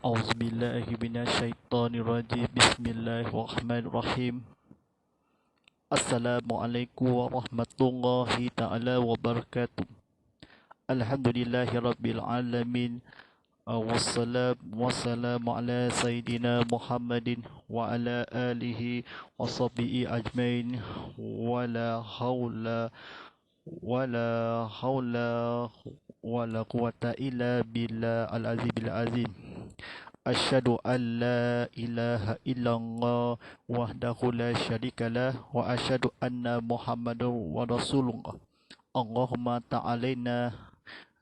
Auzubillahiminasyaitonirrajim. Bismillahirrahmanirrahim. Assalamualaikum warahmatullahi ta'ala wabarakatuh. Alhamdulillahi rabbil alamin. Wassalamu ala Sayyidina Muhammadin wa ala alihi wa sahbihi ajmain. Wala hawla wala hawla wala quwata illa billah al-azimil azim. Asyhadu an la ilaha illallah wahdahu la syarikalah wa asyhadu anna Muhammadar wa rasulullah. Allahumma ta'alaina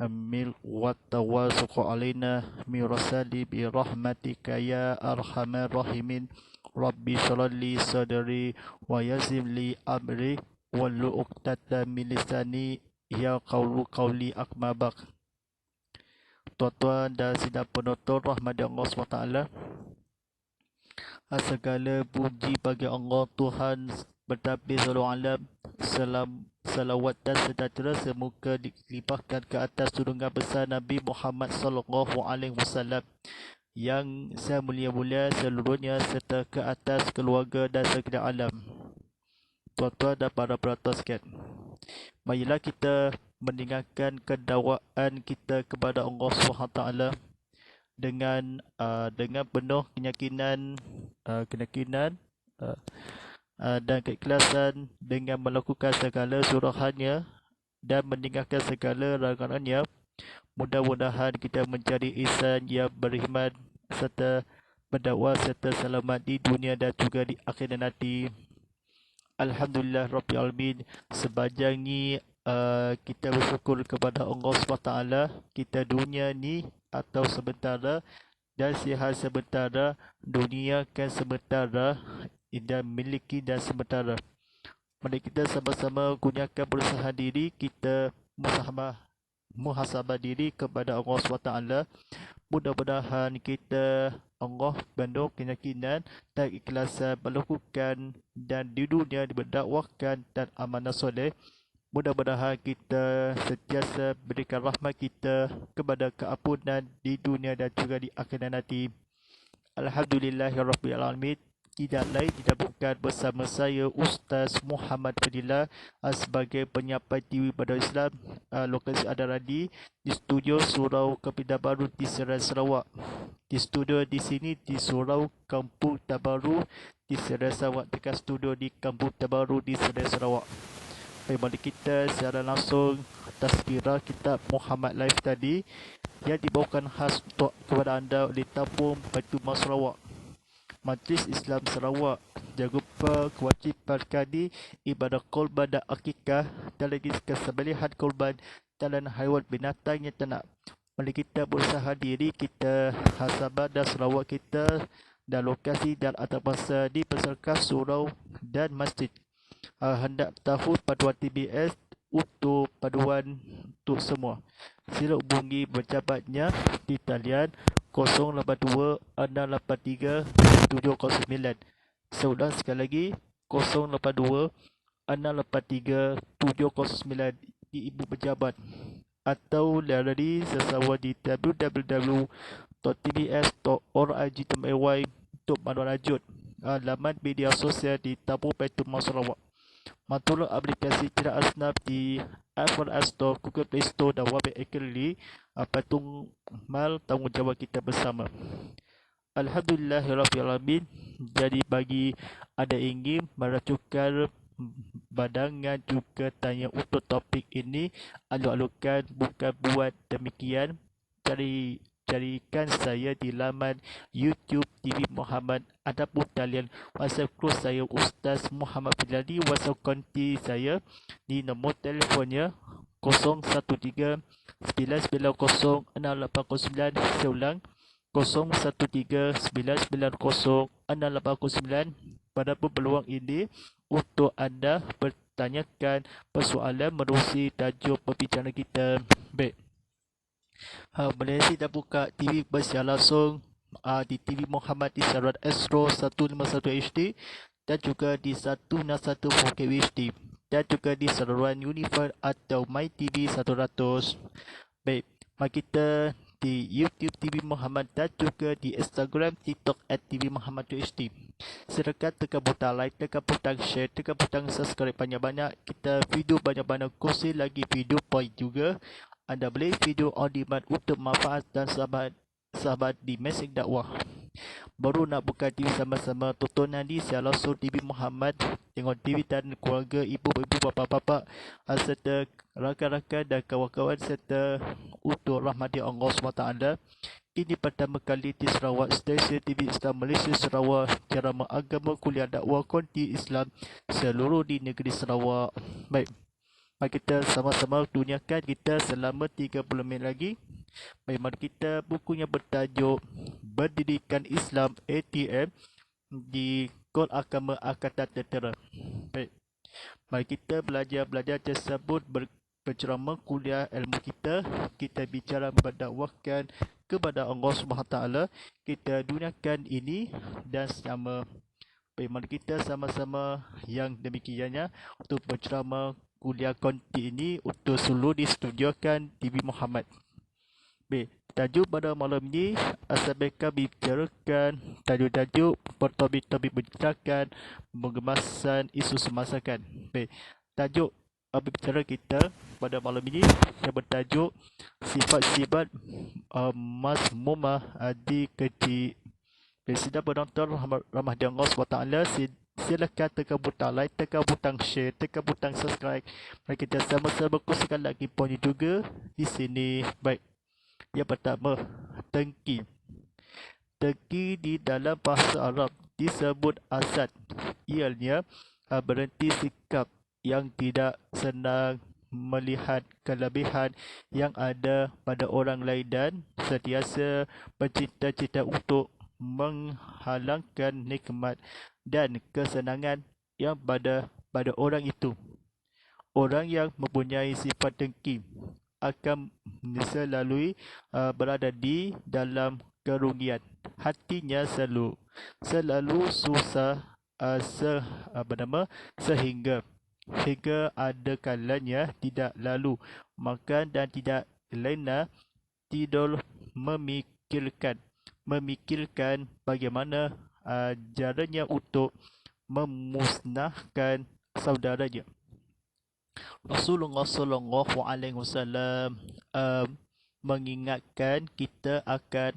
mil wa tawasuq alaina min rasali bi rahmatika ya arhamar rahimin. Rabbi shrah li sadri wa yassir li amri wahlul 'uqdatam min lisani yafqahu qawli amma ba'd. Tuan-tuan dan sidang penonton rahmat Allah SWT, segala puji bagi Allah Tuhan bertabis seluruh alam. Salawat dan sejahtera semoga dilimpahkan ke atas junjungan besar Nabi Muhammad SAW yang saya mulia-mulia seluruhnya, serta ke atas keluarga dan sekalian alam. Tuan-tuan dan para penonton sekalian, marilah kita meninggalkan kedakwaan kita kepada Allah SWT dengan penuh keyakinan dan keikhlasan, dengan melakukan segala suruhannya dan meninggalkan segala larangannya. Mudah-mudahan kita menjadi insan yang beriman serta berdakwah serta selamat di dunia dan juga di akhirat nanti. Alhamdulillah Rabbil Alamin. Sepanjang ni kita bersyukur kepada Allah SWT. Kita dunia ni atau sementara dan sihat sementara, dunia kan sementara dan miliki dan sementara. Mari kita sama-sama gunakan berusaha diri kita muhasabah diri kepada Allah SWT. Mudah-mudahan kita Allah penuh keyakinan dan ikhlasan melakukan dan di dunia berdakwahkan dan amanah soleh. Mudah-mudahan kita sentiasa berikan rahmat kita kepada keampunan di dunia dan juga di akhirat nanti. Alhamdulillahirabbil alamin. Tidak lain tidak bukan bersama saya Ustaz Muhammad Fadilah sebagai penyampai TV pada Islam, lokasi Adaradi di studio Surau Kepindabaru di Serai Sarawak. Di studio di sini di Surau Kampung Tabaru di Serai Sarawak, dekat studio di Kampung Tabaru di Serai Sarawak. Mari kita secara langsung tazkirah kitab Muhammad Live tadi yang dibawakan khas untuk kepada anda oleh Tabung Baitul Mal Sarawak, Majlis Islam Sarawak. Jangan lupa kewajipan kadi ibadah korban dan akikah dan lagi kesembelihan korban dan haiwan binatang yang ternak. Mari kita berusaha diri kita Sabah dan Sarawak kita dan lokasi dan antarabangsa di peserta surau dan masjid. Hendak tahu paduan TBS untuk paduan untuk semua. Sila hubungi pejabatnya di talian 082 683 709. Saya ulang sekali lagi, 082 683 709 di ibu pejabat, atau layari sesawa di www.tbs.org.my untuk maklum lanjut. Laman media sosial di Tabung Baitul Mal Sarawak. Mantul aplikasi tidak asnaf di iPhone App Store, Google Play Store dan Web Academy. Baitul Mal, tanggungjawab kita bersama. Alhamdulillahirrahmanirrahim. Jadi bagi ada ingin meracukan badangan juga tanya untuk topik ini, aluk-alukan bukan buat demikian. Carikan saya di laman YouTube TV Muhammad. Adapun talian WhatsApp group saya Ustaz Muhammad Fadli. WhatsApp konti saya di nombor telefonnya 013 990 689. Saya ulang, 013 990 689. Pada peluang ini untuk anda bertanyakan persoalan menerusi tajuk pembicaraan kita. Baik. Malaysia dah buka TV bersiar langsung di TV Muhammad di saluran Astro 151 HD dan juga di 161 4K HD dan juga di saluran Unified atau My TV 100. Baik, mari kita di YouTube TV Muhammad dan juga di Instagram, TikTok @TV Muhammad HD. Silakan tekan butang like, tekan butang share, tekan butang subscribe banyak-banyak. Kita video banyak-banyak kongsi lagi video point juga. Anda boleh video on demand untuk manfaat dan sahabat di Mesej Dakwah. Baru nak buka TV sama-sama tontonan di Siar Langsung TV Muhammad. Tengok TV dan keluarga, ibu-ibu, bapa-bapa serta rakan-rakan dan kawan-kawan serta untuk rahmati Allah SWT. Ini pertama kali di Sarawak, stesen TV Islam Malaysia Sarawak, ceramah agama, kuliah dakwah konti Islam seluruh di negeri Sarawak. Baik, mari kita sama-sama duniakan kita selama 30 minit lagi. Baik, mari kita bukunya bertajuk Pendidikan Islam ATM di Kol Agama Angkatan Tentera. Baik, mari kita belajar tersebut berceramah kuliah ilmu kita. Kita bicara berdakwahkan kepada Allah SWT. Kita duniakan ini dan sama. Baik, mari kita sama-sama yang demikiannya untuk berceramah kuliah konti ini untuk seluruh disetujui TV Muhammad. Baik, tajuk pada malam ini asalkan bicarakan tajuk-tajuk bertopik-topik bercerakan menggemasan isu semasakan. Baik, tajuk bicara kita pada malam ini yang bertajuk sifat-sifat mazmumah di kecil. Sida penonton rahmat Allah SWT, silakan tekan butang like, tekan butang share, tekan butang subscribe. Mari kita sama-sama kongsikan lagi poin juga di sini. Baik, yang pertama, tengki. Tengki di dalam bahasa Arab disebut asad. Ianya berhenti sikap yang tidak senang melihat kelebihan yang ada pada orang lain dan sentiasa bercita-cita untuk menghalangkan nikmat dan kesenangan yang pada orang itu. Orang yang mempunyai sifat dengki akan selalu berada di dalam kerugian. Hatinya selalu susah sehingga ada kalanya tidak lalu makan dan tidak lena tidur memikirkan bagaimana caranya untuk memusnahkan saudaranya. Rasulullah sallallahu alaihi wasallam mengingatkan kita akan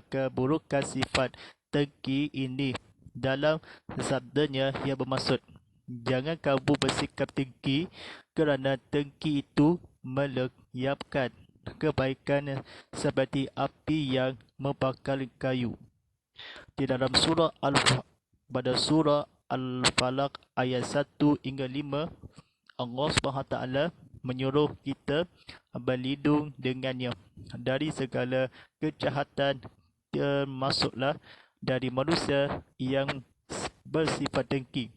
keburukan sifat dengki ini dalam sabdanya yang bermaksud, jangan kamu bersikap dengki kerana dengki itu melenyapkan kebaikan seperti api yang membakar kayu. Di dalam surah Al-Falaq ayat 1 hingga 5, Allah SWT menyuruh kita berlindung dengannya dari segala kejahatan, termasuklah dari manusia yang bersifat dengki.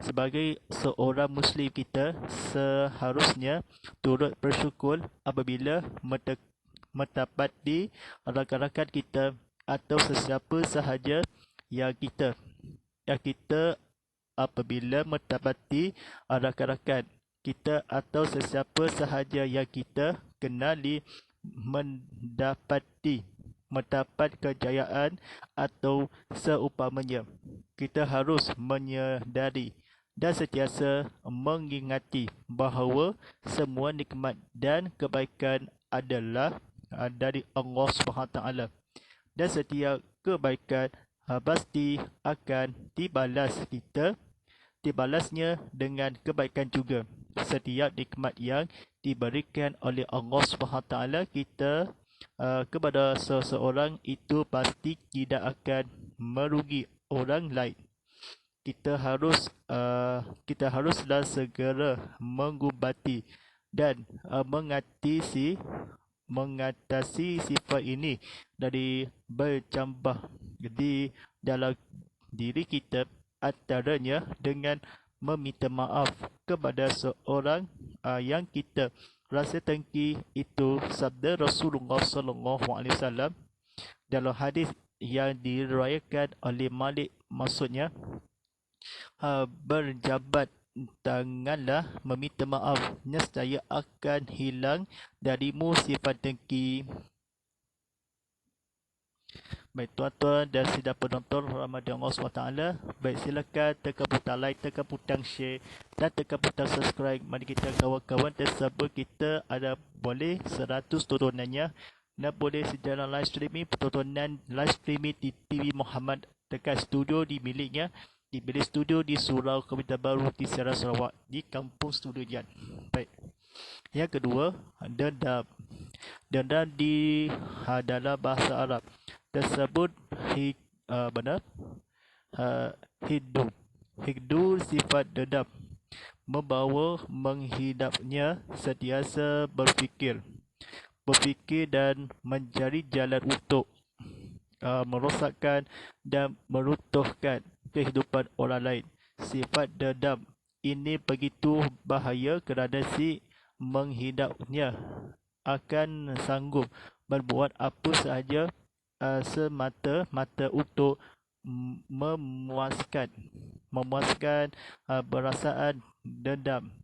Sebagai seorang Muslim, kita seharusnya turut bersyukur apabila mendapati rakan-rakan kita atau sesiapa sahaja yang kita apabila mendapati rakan-rakan kita atau sesiapa sahaja yang kita kenali mendapat kejayaan atau seumpamanya, kita harus menyadari dan sentiasa mengingati bahawa semua nikmat dan kebaikan adalah dari Allah SWT, dan setiap kebaikan pasti akan dibalasnya dengan kebaikan juga. Setiap nikmat yang diberikan oleh Allah SWT kepada seseorang itu pasti tidak akan merugi orang lain. Kita haruslah segera mengubati dan mengatasi sifat ini dari bercambah di dalam diri kita, antaranya dengan meminta maaf kepada seorang yang kita rasa dengki. Itu sabda Rasulullah SAW dalam hadis yang diriwayatkan oleh Malik, maksudnya berjabat tanganlah meminta maaf, nescaya akan hilang darimu sifat dengki. Baik tuan-tuan dan sidang penonton rahmati Allah SWT. Baik silakan tekan butang like, tekan butang share dan tekan butang subscribe. Mari kita kawan-kawan tersebut kita ada boleh 100 tontonannya dan boleh sejarah live streaming, pertontonan live streaming di TV Muhammad dekat studio di miliknya, di bilik studio di Surau Kementerian Baru di Serang Sarawak di Kampung Studio Jan. Baik. Yang kedua, dendam. Dendam di dalam bahasa Arab tersebut benar hidup. Hidup sifat dendam membawa menghidapnya sentiasa berfikir dan mencari jalan untuk merosakkan dan meruntuhkan kehidupan orang lain. Sifat dendam ini begitu bahaya kerana si menghidapnya akan sanggup berbuat apa sahaja semata-mata untuk memuaskan perasaan dendam.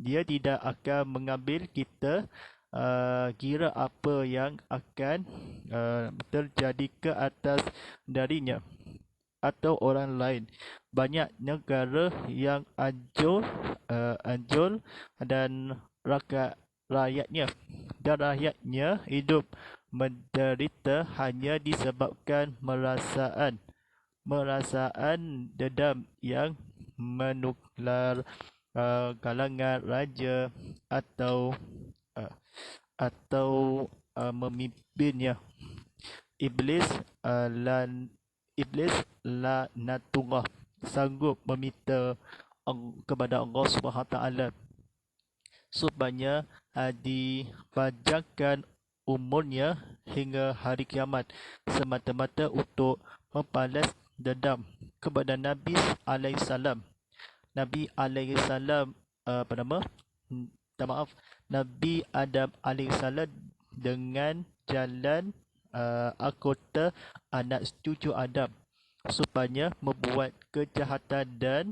Dia tidak akan mengambil kita kira apa yang akan terjadi ke atas darinya atau orang lain. Banyak negara yang anjur dan rakyatnya hidup menderita hanya disebabkan merasaan dendam yang menular kalangan raja atau memimpinnya. Iblis laknatullah sanggup meminta kepada Allah Subhanahu Taala supaya dipanjangkan umurnya hingga hari kiamat semata-mata untuk membalas dendam kepada Nabi alaihissalam. Nabi alaihissalam Nabi Adam alaihissalam dengan jalan anggota anak cucu Adam supaya membuat kejahatan dan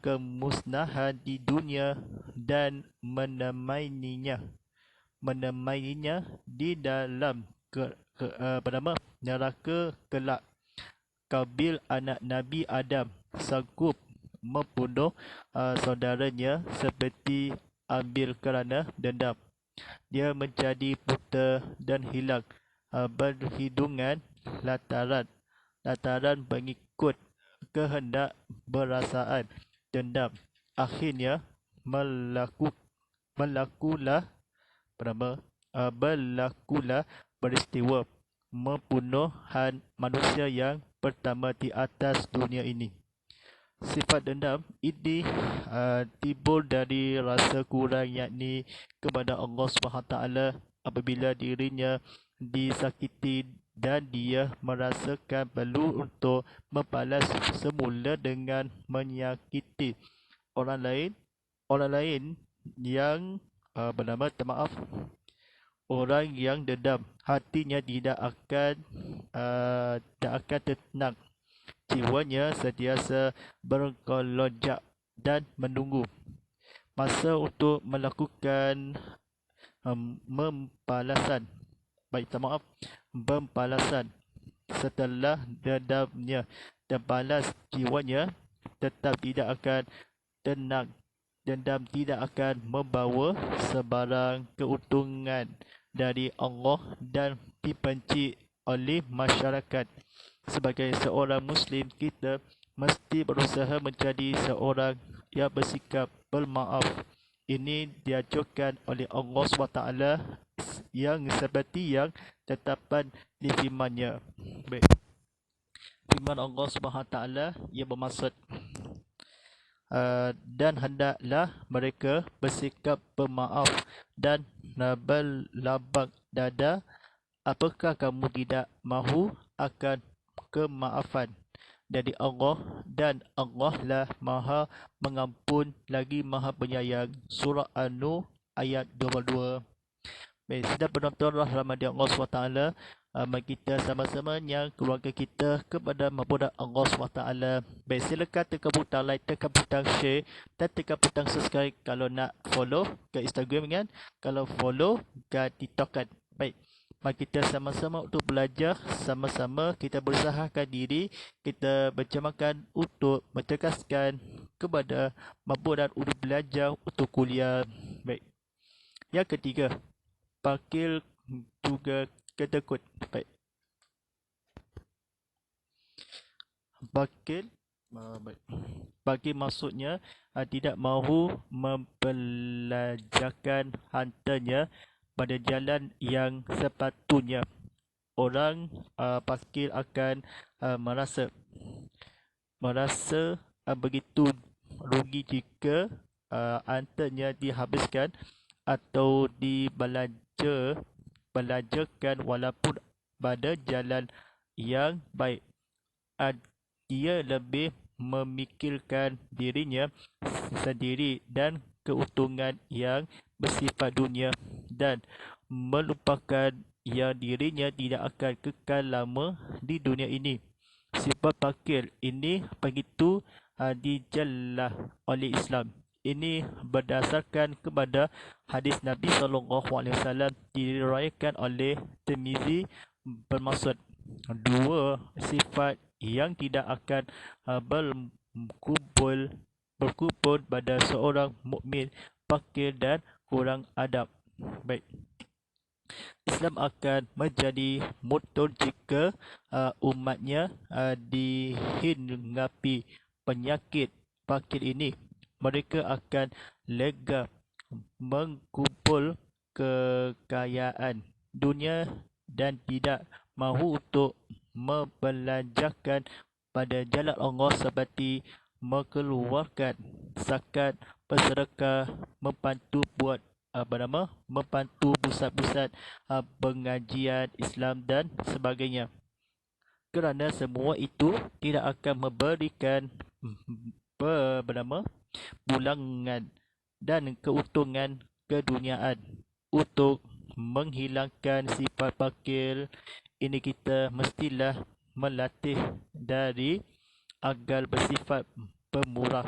kemusnahan di dunia dan menemaninya di dalam neraka kelak. Kabil anak Nabi Adam sanggup membunuh saudaranya seperti Abil kerana dendam. Dia menjadi buta dan hilang berhidungan lantaran mengikut kehendak perasaan dendam. Akhirnya berlakulah peristiwa pembunuhan manusia yang pertama di atas dunia ini. Sifat dendam ini timbul dari rasa kurang yakni kepada Allah SWT apabila dirinya disakiti dan dia merasakan perlu untuk membalas semula dengan menyakiti orang lain yang orang yang dendam. Hatinya tidak akan tenang. Jiwanya sentiasa bergelojak dan menunggu masa untuk melakukan pembalasan. Setelah dendamnya terbalas, jiwanya tetap tidak akan tenang. Dendam tidak akan membawa sebarang keuntungan dari Allah dan dibenci oleh masyarakat. Sebagai seorang Muslim, kita mesti berusaha menjadi seorang yang bersikap bermaaf. Ini diajarkan oleh Allah SWT yang seperti yang tetapkan di firman-Nya. Baik. Firman Allah SWT yang bermaksud dan hendaklah mereka bersikap bermaaf dan berlapang dada. Apakah kamu tidak mahu akan kemaafan dari Allah, dan Allah lah Maha Mengampun lagi Maha Penyayang. Surah An-Nur ayat 22. Baik, sedang penonton rahmati Allah SWT, mari kita sama-sama yang keluarga kita kepada memperbudak Allah SWT. Baik, silakan tekan butang like, tekan butang share dan tekan butang subscribe kalau nak follow ke Instagram kan, kalau follow ke TikTok kan. Baik, Mari kita sama-sama untuk belajar, sama-sama kita berusahakan diri, kita berjamakan untuk mentekaskan kepada mampu dan untuk belajar untuk kuliah. Baik. Yang ketiga, pakil juga ketekut. Baik. Bakil baik. Bagi maksudnya tidak mahu membelajarkan hantanya pada jalan yang sepatutnya. Orang pakil akan merasa begitu rugi jika hantanya dihabiskan atau belajarkan walaupun pada jalan yang baik. Dia lebih memikirkan dirinya sendiri dan keuntungan yang bersifat dunia dan melupakan yang dirinya tidak akan kekal lama di dunia ini. Sifat pakil ini begitu dijelah oleh Islam. Ini berdasarkan kepada hadis Nabi SAW diriwayatkan oleh Tirmizi bermaksud dua sifat yang tidak akan berkumpul pada seorang mukmin pakil dan kurang adab. Baik. Islam akan menjadi motor jika umatnya dihinggapi penyakit pakil ini. Mereka akan lega mengkumpul kekayaan dunia dan tidak mahu untuk membelanjakan pada jalan Allah seperti mengeluarkan zakat, bersedekah, membantu pusat-pusat pengajian Islam dan sebagainya. Kerana semua itu tidak akan memberikan pulangan dan keuntungan keduniaan. Untuk menghilangkan sifat pakil ini, kita mestilah melatih dari agar bersifat pemurah,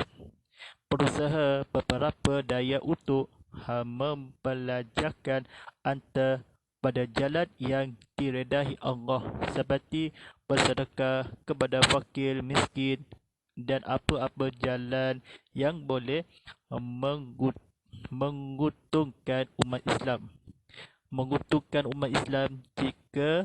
berusaha beberapa daya untuk membelajarkan anta pada jalan yang diredahi Allah seperti bersedekah kepada fakir miskin dan apa-apa jalan yang boleh menguntungkan umat Islam. Menguntungkan umat Islam jika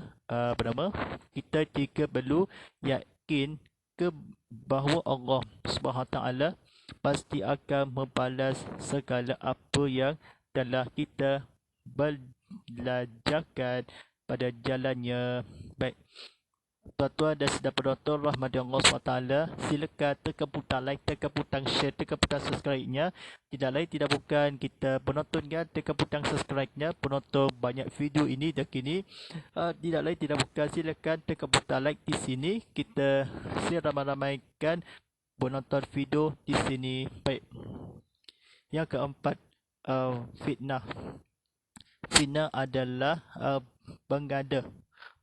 jika perlu yakin ke bahawa Allah Subhanahu Taala pasti akan membalas segala apa yang telah kita belajarkan pada jalannya. Baik. Tuan-tuan dan saudara-saudara rahmati Allah SWT, silakan tekan butang like, tekan butang share, tekan butang subscribe-nya. Tidak lain tidak bukan kita penontonnya, tekan butang subscribe-nya, penonton banyak video ini dan kini. Tidak lain tidak bukan, silakan tekan butang like di sini. Kita ramai-ramaikan penonton video di sini. Baik. Yang keempat, fitnah. Fitnah adalah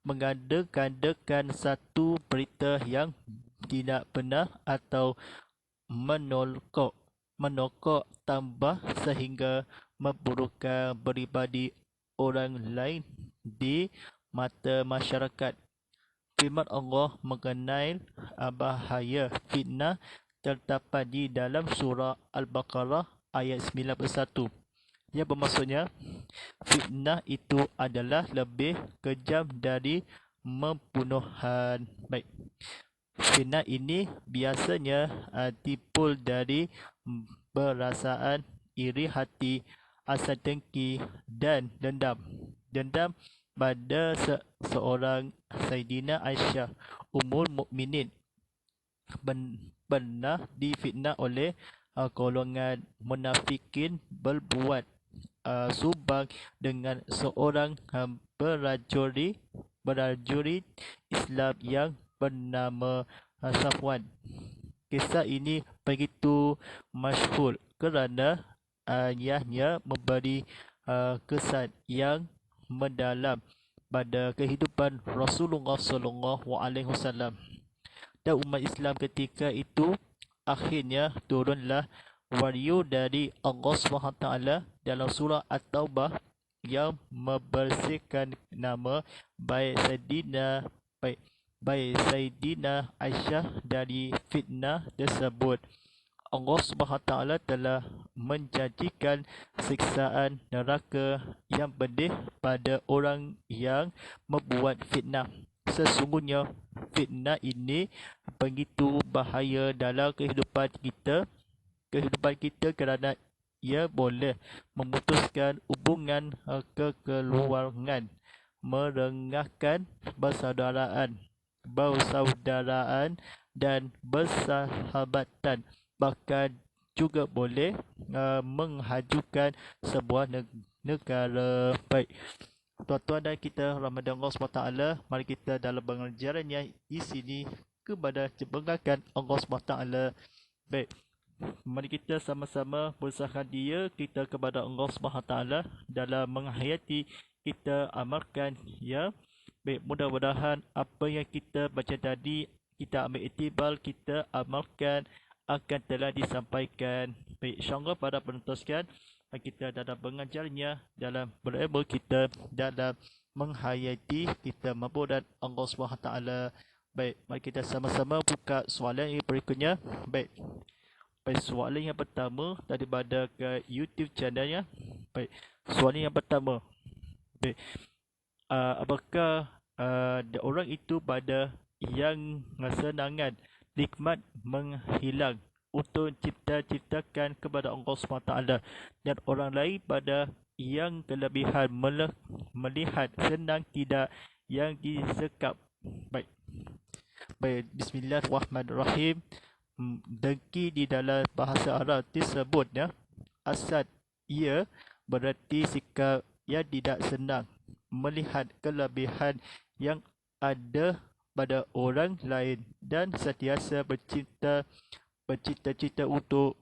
mengada-ngadakan satu berita yang tidak benar atau menokok tambah sehingga memburukkan peribadi orang lain di mata masyarakat. Firman Allah mengenai bahaya fitnah terdapat di dalam surah Al-Baqarah ayat 91. Yang bermaksudnya, fitnah itu adalah lebih kejam dari pembunuhan. Baik. Fitnah ini biasanya timbul dari perasaan iri hati, asa dengki dan dendam. Dendam pada seorang Sayyidina Aisyah Ummul Mukminin pernah difitnah oleh golongan munafikin berbuat sumbang dengan seorang prajurit Islam yang bernama Safwan. Kisah ini begitu masyhur kerana ayahnya memberi kesan yang mendalam pada kehidupan Rasulullah SAW. Dan umat Islam ketika itu akhirnya turunlah wahyu dari Allah SWT dalam surah At-Taubah yang membersihkan nama baik Saidina Aisyah dari fitnah tersebut. Allah Subhanahu Taala telah menjanjikan siksaan neraka yang pedih pada orang yang membuat fitnah. Sesungguhnya fitnah ini begitu bahaya dalam kehidupan kita kerana ia boleh memutuskan hubungan kekeluargaan, merengahkan persaudaraan dan bersahabatan, bahkan juga boleh menghancurkan sebuah negara. Baik, tuan-tuan dan kita Ramadan Allah SWT, mari kita dalam pengajarannya di sini kepada cebenggakan Allah SWT. Baik, mari kita sama-sama berusaha dia kita kepada Allah SWT dalam menghayati, kita amalkan ya. Baik, mudah-mudahan apa yang kita baca tadi, kita ambil iktibar, kita amalkan, akan telah disampaikan. Baik, insyaAllah pada penonton sekalian, kita dalam mengajarnya, dalam berilmu kita, dalam menghayati, kita mampu dan Allah SWT. Baik, mari kita sama-sama buka soalan yang berikutnya. Baik, soalan yang pertama daripada ke YouTube channelnya. Baik, soalan yang pertama. Baik, apakah orang itu pada yang senangan nikmat menghilang untuk ciptakan kepada Allah SWT, dan orang lain pada yang kelebihan melihat senang tidak yang disekap. Baik, Bismillahirrahmanirrahim. Dengki di dalam bahasa Arab disebut asad. Ia berarti sikap yang tidak senang melihat kelebihan yang ada pada orang lain dan sentiasa bercita-cita untuk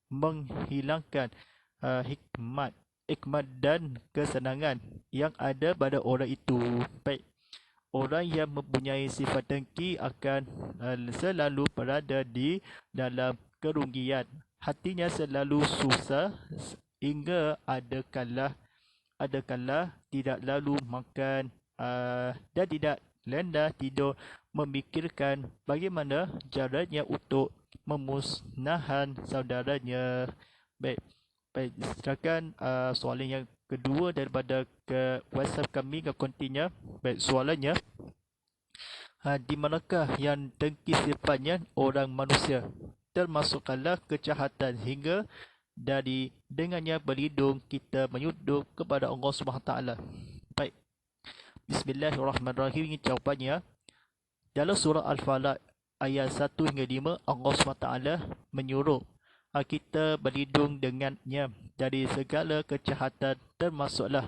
menghilangkan hikmat dan kesenangan yang ada pada orang itu. Baik, orang yang mempunyai sifat dengki akan selalu berada di dalam kerugian. Hatinya selalu susah hingga ada kalanya tidak lalu makan dan tidak lenda tidur memikirkan bagaimana caranya untuk memusnahkan saudaranya. Baik, silakan soalan yang kedua daripada ke WhatsApp kami ke kontinya. Baik, soalannya, di manakah yang dengki sifatnya orang manusia, termasukkanlah kejahatan, hingga dari dengannya berlindung kita menyuduk kepada Allah SWT. Baik, Bismillahirrahmanirrahim. Ini jawapannya. Dalam surah Al-Falaq ayat 1 hingga 5, Allah SWT menyuruh kita berlindung dengannya dari segala kejahatan, termasuklah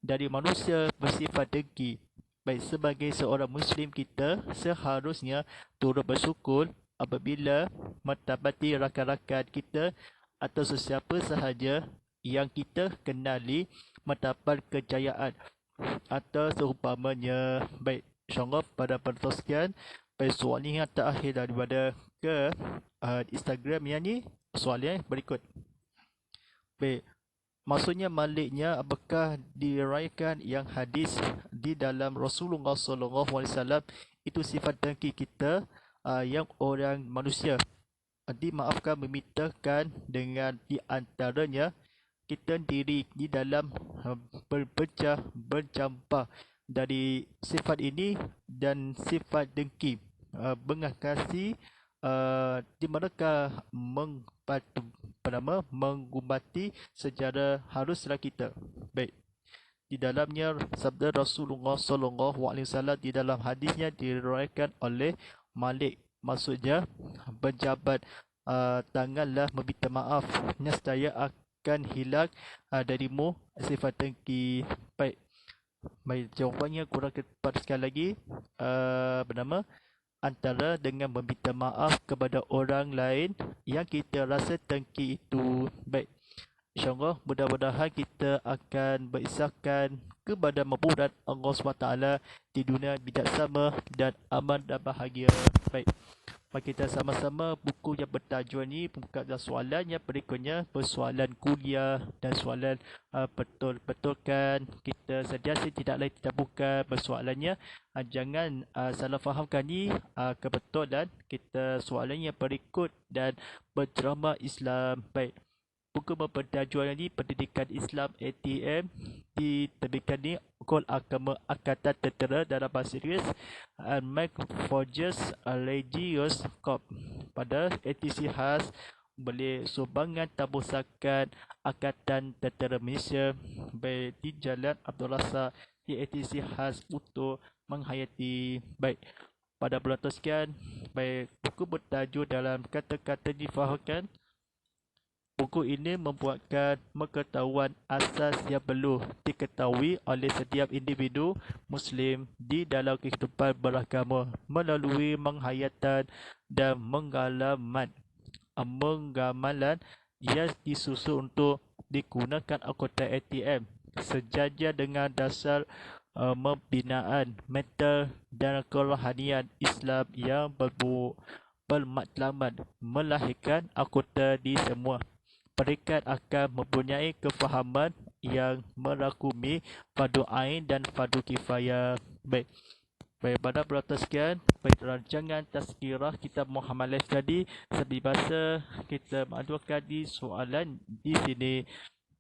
dari manusia bersifat dengki. Baik, sebagai seorang Muslim, kita seharusnya turut bersyukur apabila mendapati rakan-rakan kita atau sesiapa sahaja yang kita kenali mendapat kejayaan atau seumpamanya. Baik, insyaAllah pada penonton sekalian, baik, soalan yang terakhir daripada ke Instagram yang ni, soalan berikut. Baik, maksudnya maliknya, apakah dirayakan yang hadis di dalam Rasulullah SAW itu sifat dengki kita yang orang manusia dimaafkan memintakan dengan di antaranya kita diri di dalam bercampur dari sifat ini dan sifat dengki, belas kasih, di manakah menggumati secara haruslah kita. Baik, di dalamnya sabda Rasulullah SAW di dalam hadisnya diriwayatkan oleh Malik, maksudnya pejabat, tanganlah meminta maaf, nescaya akan hilang darimu sifat dengki. Baik, jawapannya kurang tepat sekali lagi. Antara dengan meminta maaf kepada orang lain yang kita rasa dengki itu. Baik, insyaAllah mudah-mudahan kita akan berisakan kepada mabudat Allah SWT di dunia bijaksana dan aman dan bahagia. Baik, Mari kita sama-sama buku yang bertajuk ni buka dalam soalan yang berikutnya, persoalan kuliah dan soalan betul-betulkan. Kita sentiasa tidak lain tidak bukan persoalannya. Jangan salah fahamkan ni kebetulan. Kita soalan yang berikut dan berceramah Islam. Baik. Buku bertajuk ni Pendidikan Islam ATM diterbitkan ni Kol Agama Angkatan Tentera dalam bahasa Inggeris and Mike Forges Religious Corp pada edisi khas boleh sumbangan tabusakan Angkatan Tentera Malaysia di Jalan Abdul Razak di edisi khas untuk menghayati. Baik, pada bulan sekian, baik, buku bertajuk dalam kata-kata difahamkan. Buku ini membuatkan pengetahuan asas yang perlu diketahui oleh setiap individu Muslim di dalam kehidupan beragama melalui menghayatan dan menggamalan yang disusun untuk digunakan anggota ATM sejajar dengan dasar pembinaan mental dan kerohanian Islam yang bermatlamat melahirkan anggota di semua peringkat akan mempunyai kefahaman yang merangkumi fardu ain dan fardu kifayah. Baik, pada perhatian sekian, baik, rancangan tazkirah kitab Muhammad Life tadi seperti bahasa kita mengadukan di soalan di sini.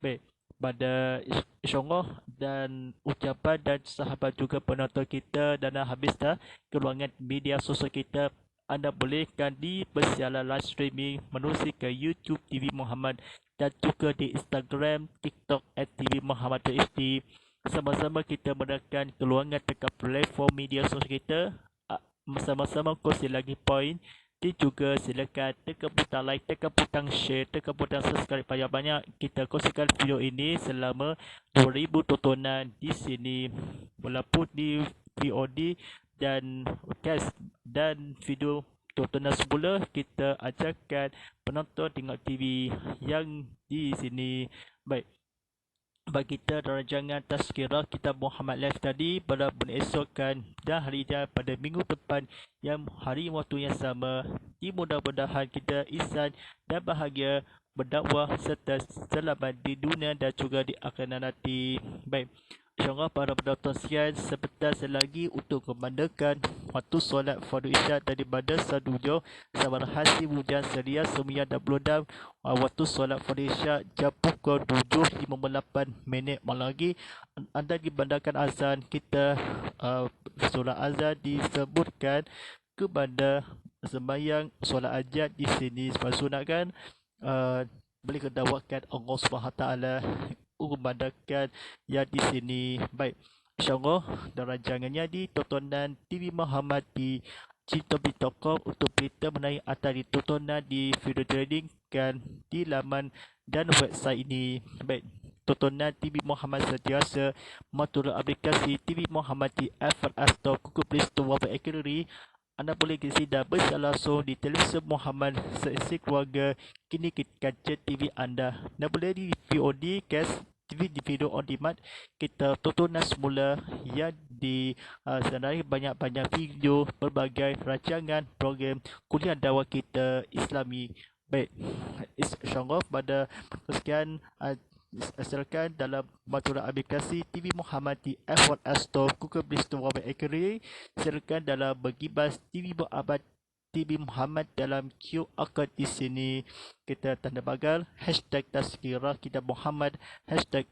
Baik, pada insyaAllah dan ucapan dan sahabat juga penonton kita dan habis dah keluangan media sosial kita, anda bolehkan di persiaran live streaming menerusi ke YouTube TV Muhammad dan juga di Instagram, TikTok @TV Muhammad HD. Sama-sama kita menekan keluangan dekat platform media sosial kita. Sama-sama kongsi lagi poin. Dan juga silakan tekan butang like, tekan butang share, tekan butang subscribe banyak-banyak. Kita kongsikan video ini selama 2000 tontonan di sini. Walaupun di VOD dan podcast dan video tontonan semula, kita ajarkan penonton tengok TV yang di sini. Baik, bagi kita rancangan tazkirah kitab Muhammad Life tadi pada esokkan dan hari dia pada minggu depan yang hari waktu yang sama. Mudah-mudahan kita ihsan dan bahagia berdakwah serta selamat di dunia dan juga di akhirat nanti. Baik, InsyaAllah para penonton sekalian, sebentar lagi untuk memandakan waktu solat fardu isyak daripada Sadujo Sabar Hasim Hujan Seria 96 waktu solat fardu isyak jam pukul 7.58 malam lagi. Anda dibandarkan azan, kita solat azan disebutkan kepada sembahyang solat ajat di sini sebab sunatkan boleh kedawatkan Allah SWT memandangkan yang di sini. Baik, insyaAllah dan rancangannya di tontonan TV Muhammad di cinta.com untuk berita mengenai atas di tontonan di video trading kan di laman dan website ini. Baik, tontonan TV Muhammad sentiasa mengatur aplikasi TV Muhammad di Apple Store, Google Play Store, Web Gallery. Anda boleh bersedia bersama langsung di televisi Muhammad seisi keluarga kini kaca TV anda. Anda boleh di VOD, cast TV di video on demand. Kita tontonan semula yang di sebenarnya banyak-banyak video berbagai rancangan program kuliah dakwah kita Islami. Baik, insyaAllah pada sekian silakan dalam maturan aplikasi TV Muhammad di F1 Store, Google Play Store, Web Gallery. Silakan dalam bergibas TV Muhammad dalam QR code di sini. Kita tanda bagal #tazkirah kitab Muhammad,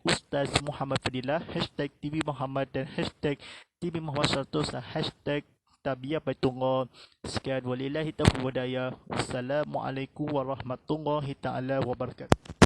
#Ustaz Muhammad Fadilah, #TV Muhammad dan #TV Muhammad 100 dan #Tabiyah Baitullah. Sekian, walillahi taufiq wal hidayah. Wassalamualaikum warahmatullahi taala wabarakatuh.